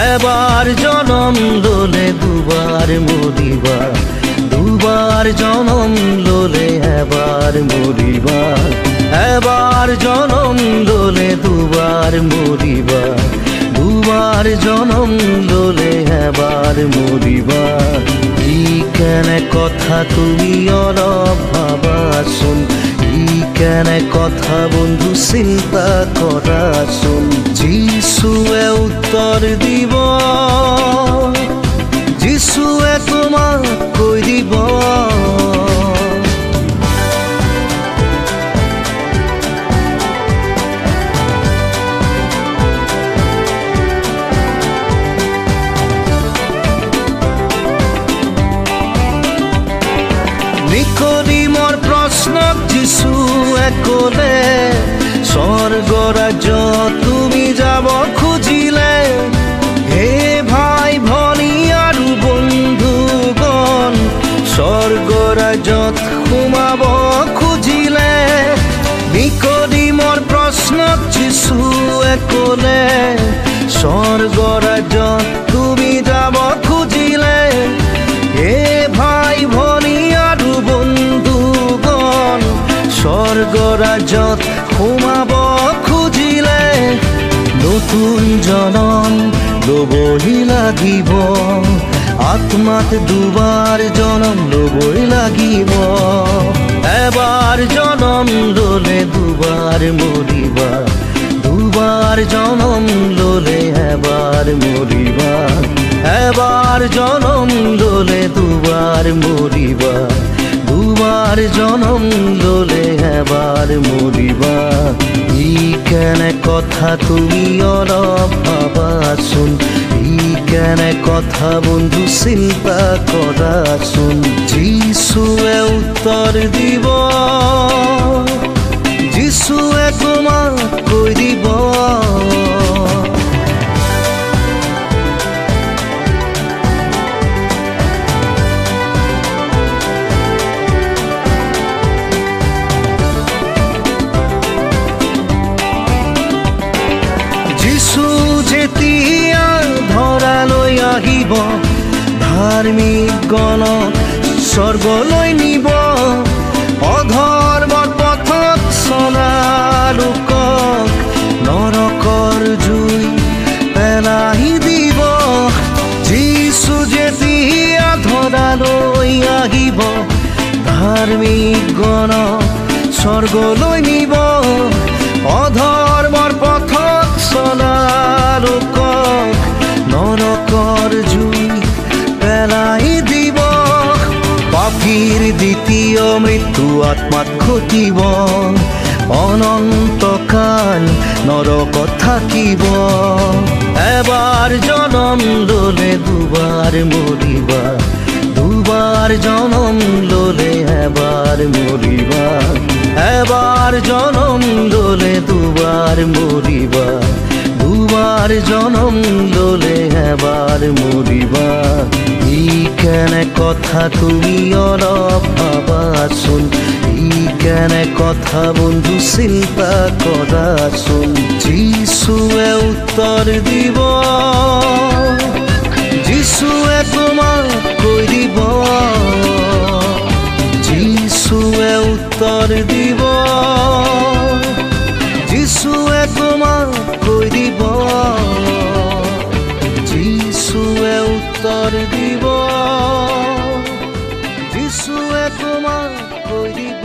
এবার জনম লোলে দুবার মরিবা, দুবার জনম লোলে এবার মরিবা। এবার জনম লোলে দুবার মরিবা, দুবার জনম লোলে এবার মরিবা। ই কেন কথা তুমি অলপ ভাবাচোন, ই কেন কথা বন্ধু চিন্তা কৰাচোন। যিশুৱে উত্তৰ দিব, যিশুৱে তোমাক কৈ দিব। নিকোদিমৰ প্ৰশ্নক যিশুৱে ক'লে, স্বৰ্গ ৰাজ্য তুমি যাব খুজিলে। হে ভাই ভনী আৰু বন্ধুগণ, স্বৰ্গ ৰাজ্যত সোমাব খুজিলে। নিকোদিমৰ প্ৰশ্নক যিশুৱে ক'লে, স্বৰ্গ ৰাজ্যত তুমি যাব খুজিলে। হে ভাই ভনী আৰু বন্ধুগণ, স্বৰ্গ ৰাজ্যত সোমাব খুজিলে। নতুন জনম ল'বই লাগিব, আত্মাত দুবাৰ জনম ল'বই লাগিব। এবাৰ জনম ল'লে দুবাৰ মৰিবা, দুবাৰ জনম ল'লে এবাৰ মৰিবা। এবাৰ জনম ল'লে দুবাৰ মৰিবা, দুবাৰ জনম ল'লে এবাৰ মৰিবা। ই কেনে কথা তুমি অলপ ভাবাচোন, ই কেনে কথা বন্ধু চিন্তা কৰাচোন। যিশুৱে উত্তৰ দিব, যিশুৱে তোমাক কৈ দিব। যেতিয়া ধৰালৈ আহিব, ধাৰ্মিক গণক স্বৰ্গলৈ নিব। অধৰ্মৰ পথত চলা লোকক নৰকৰ জুই পেলাই দিব। যিশু যেতিয়া ধৰালৈ আহিব, ধাৰ্মিক গণক স্বৰ্গলৈ নিব। অধৰ্মৰ পথত চলা লোকক নৰকৰ জুই পেলাই দিব। পাপীৰ দ্বিতীয় মৃত্যু আত্মাত ঘটিব, অনন্তকাল নৰকত থাকিব। এবাৰ জনম ল'লে দুবাৰ মৰিবা, দুবাৰ জনম ল'লে এবাৰ মৰিবা। এবাৰ জনম ল'লে দুবাৰ মৰিবা, দুবাৰ জনম ল'লে এবাৰ মৰিবা। ই কেনে কথা তুমি অলপ ভাবাচোন, ই কেনে কথা বন্ধু চিন্তা কৰাচোন। যিশুৱে উত্তৰ দিব, যিশুৱে তোমাক কৈ দিব। যিশুৱে উত্তৰ দিব, যিশুৱে তোমাক কৈ দিব। যিশুৱে উত্তৰ দিব, যিশুৱে তোমাক কৈ দিব।